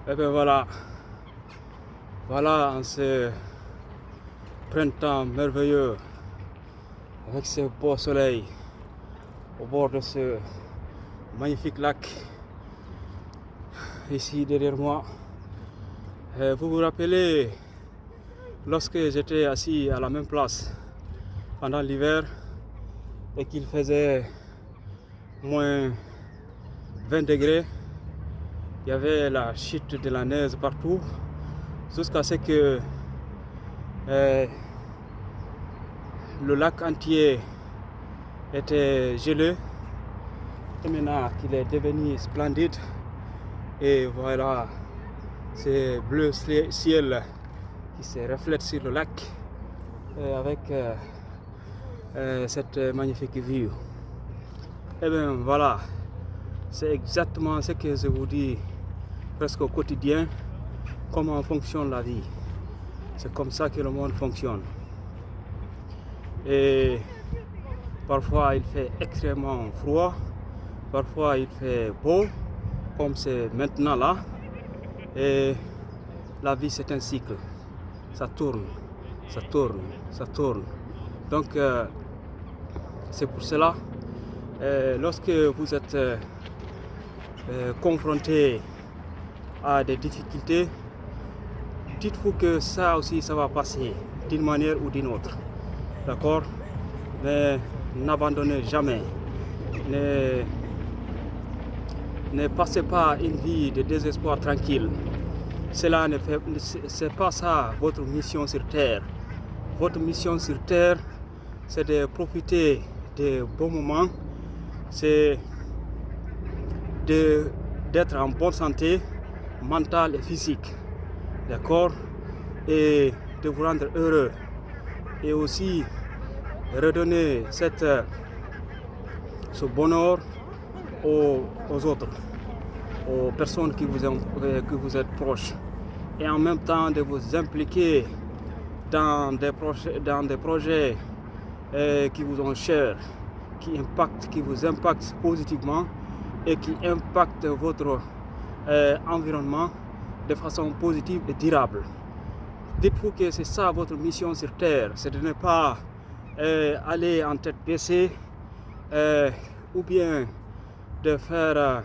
Et bien voilà, voilà en ce printemps merveilleux, avec ce beau soleil au bord de ce magnifique lac ici derrière moi. Vous vous rappelez, lorsque j'étais assis à la même place pendant l'hiver et qu'il faisait moins 20 degrés, il y avait la chute de la neige partout, jusqu'à ce que le lac entier était gelé. Et maintenant qu'il est devenu splendide, et voilà ce bleu ciel qui se reflète sur le lac avec cette magnifique vue. Et bien voilà, c'est exactement ce que je vous dis presque au quotidien, comment fonctionne la vie. C'est comme ça que le monde fonctionne. Et parfois il fait extrêmement froid, parfois il fait beau, comme c'est maintenant là. Et la vie c'est un cycle, ça tourne, ça tourne, ça tourne. Donc c'est pour cela, lorsque vous êtes confronté à des difficultés, dites-vous que ça aussi ça va passer d'une manière ou d'une autre. D'accord? Mais n'abandonnez jamais. Ne passez pas une vie de désespoir tranquille. C'est pas ça votre mission sur terre. Votre mission sur terre, c'est de profiter des bons moments, c'est d'être en bonne santé mentale et physique. D'accord? Et de vous rendre heureux. Et aussi redonner ce bonheur aux autres, aux personnes qui vous êtes proches, et en même temps de vous impliquer dans des projets qui vous sont chers, qui vous impactent positivement et qui impactent votre environnement de façon positive et durable. Dites-vous que c'est ça votre mission sur terre, c'est de ne pas aller en tête baissée ou bien de faire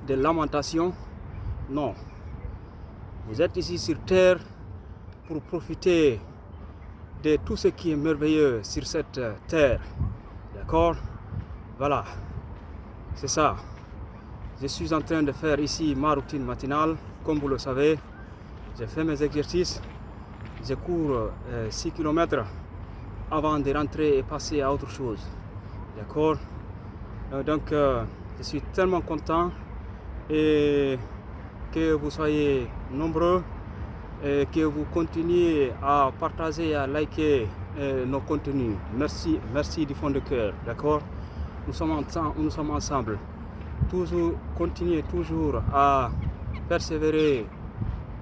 des lamentations. Non, vous êtes ici sur terre pour profiter de tout ce qui est merveilleux sur cette terre. D'accord? Voilà, c'est ça. Je suis en train de faire ici ma routine matinale, comme vous le savez. J'ai fait mes exercices, je cours 6 km avant de rentrer et passer à autre chose. D'accord? Donc je suis tellement content et que vous soyez nombreux et que vous continuez à partager et à liker nos contenus. Merci du fond de cœur. D'accord? Nous sommes ensemble. Continuez toujours à persévérer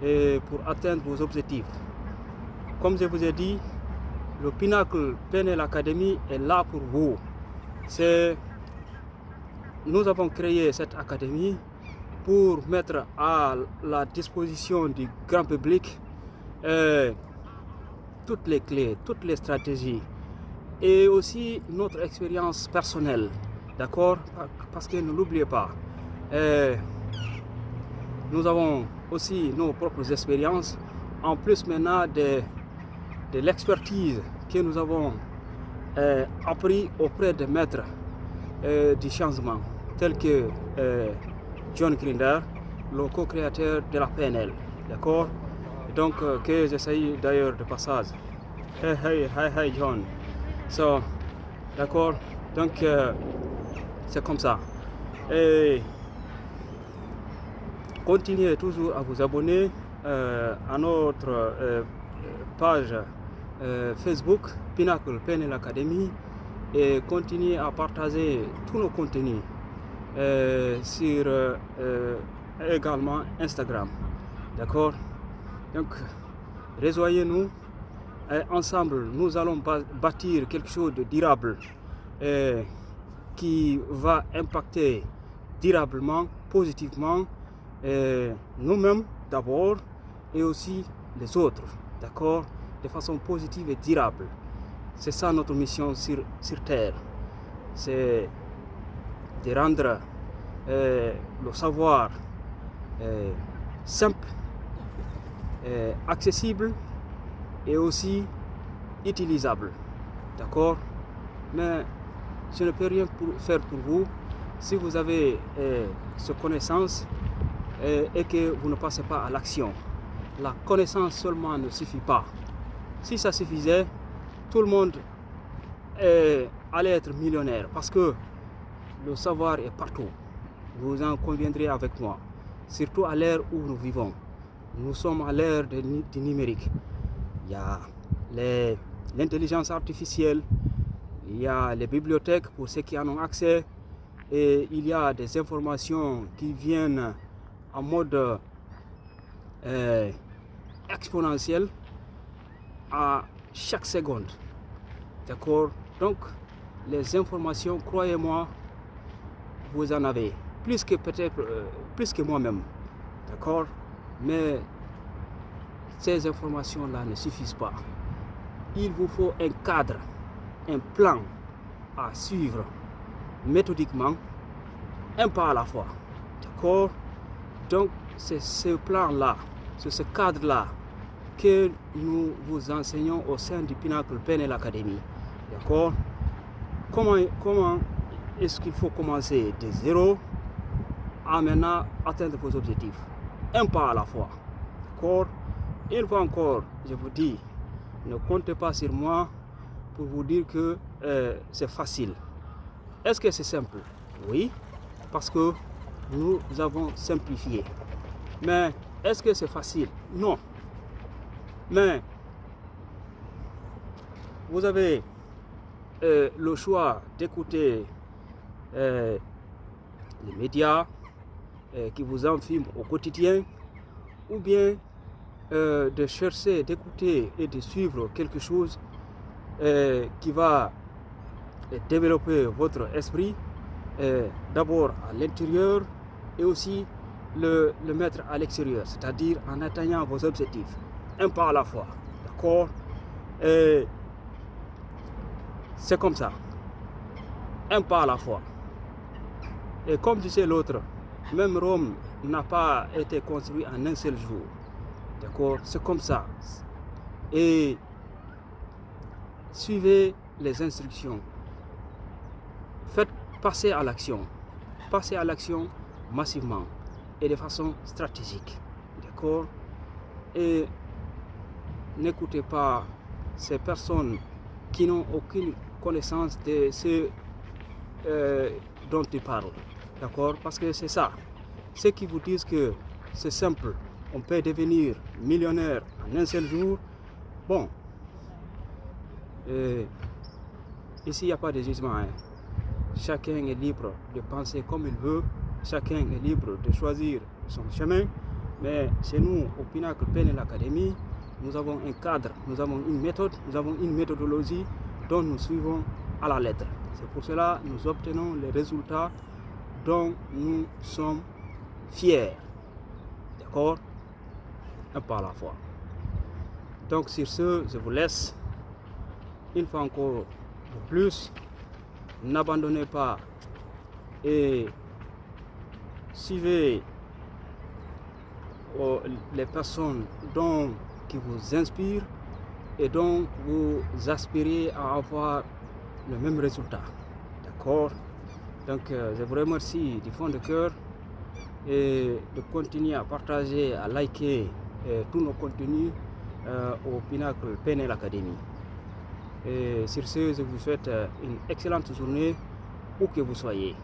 et pour atteindre vos objectifs. Comme je vous ai dit, le Pinacle PNL Academy est là pour vous. Nous avons créé cette académie pour mettre à la disposition du grand public toutes les clés, toutes les stratégies et aussi notre expérience personnelle. D'accord? Parce que ne l'oubliez pas, nous avons aussi nos propres expériences, en plus maintenant de l'expertise que nous avons appris auprès des maîtres du changement, tels que John Grinder, le co-créateur de la PNL. D'accord? Donc, que j'essaye d'ailleurs de passage. Hey John. So, d'accord? Donc, c'est comme ça. Et continuez toujours à vous abonner à notre page Facebook Pinacle PNL Academy et continuez à partager tous nos contenus sur également Instagram. D'accord? Donc, rejoignez-nous et ensemble nous allons bâtir quelque chose de durable qui va impacter durablement, positivement nous-mêmes d'abord et aussi les autres, d'accord, de façon positive et durable. C'est ça notre mission sur Terre. C'est de rendre le savoir simple, accessible et aussi utilisable. D'accord? Mais je ne peux rien faire pour vous si vous avez cette connaissance et que vous ne passez pas à l'action. La connaissance seulement ne suffit pas. Si ça suffisait, tout le monde allait être millionnaire parce que le savoir est partout. Vous en conviendrez avec moi. Surtout à l'ère où nous vivons. Nous sommes à l'ère du numérique. Il y a l'intelligence artificielle, il y a les bibliothèques pour ceux qui en ont accès et il y a des informations qui viennent en mode exponentiel à chaque seconde. D'accord? Donc, les informations, croyez-moi, vous en avez. Plus que peut-être, plus que moi-même. D'accord? Mais ces informations-là ne suffisent pas. Il vous faut un cadre, un plan à suivre méthodiquement, un pas à la fois. D'accord? Donc, c'est ce plan-là, c'est ce cadre-là que nous vous enseignons au sein du Pinacle PNL Academy. D'accord? Comment est-ce qu'il faut commencer de zéro à maintenant atteindre vos objectifs? Un pas à la fois. D'accord? Une fois encore, je vous dis, ne comptez pas sur moi pour vous dire que c'est facile. Est-ce que c'est simple? Oui, parce que nous avons simplifié. Mais est-ce que c'est facile? Non. Mais vous avez le choix d'écouter les médias qui vous influent au quotidien ou bien de chercher, d'écouter et de suivre quelque chose qui va développer votre esprit d'abord à l'intérieur et aussi le mettre à l'extérieur, c'est-à-dire en atteignant vos objectifs, un pas à la fois, d'accord? C'est comme ça, un pas à la fois. Et comme disait l'autre, même Rome n'a pas été construit en un seul jour, d'accord? C'est comme ça. Et suivez les instructions. Faites passer à l'action massivement et de façon stratégique, d'accord? Et n'écoutez pas ces personnes qui n'ont aucune connaissance de ce dont ils parlent, d'accord? Parce que c'est ça, ceux qui vous disent que c'est simple, on peut devenir millionnaire en un seul jour. Bon, ici il n'y a pas de jugement, hein. Chacun est libre de penser comme il veut, chacun est libre de choisir son chemin, mais chez nous, au Pinacle PNL Academy, nous avons un cadre, nous avons une méthode, nous avons une méthodologie dont nous suivons à la lettre. C'est pour cela que nous obtenons les résultats dont nous sommes fiers. D'accord? Un pas à la fois. Donc sur ce, je vous laisse. Une fois encore de plus, n'abandonnez pas et suivez les personnes qui vous inspirent et dont vous aspirez à avoir le même résultat. D'accord? Donc je vous remercie du fond de cœur et de continuer à partager, à liker tous nos contenus au Pinacle PNL Academy. Et sur ce, je vous souhaite une excellente journée où que vous soyez.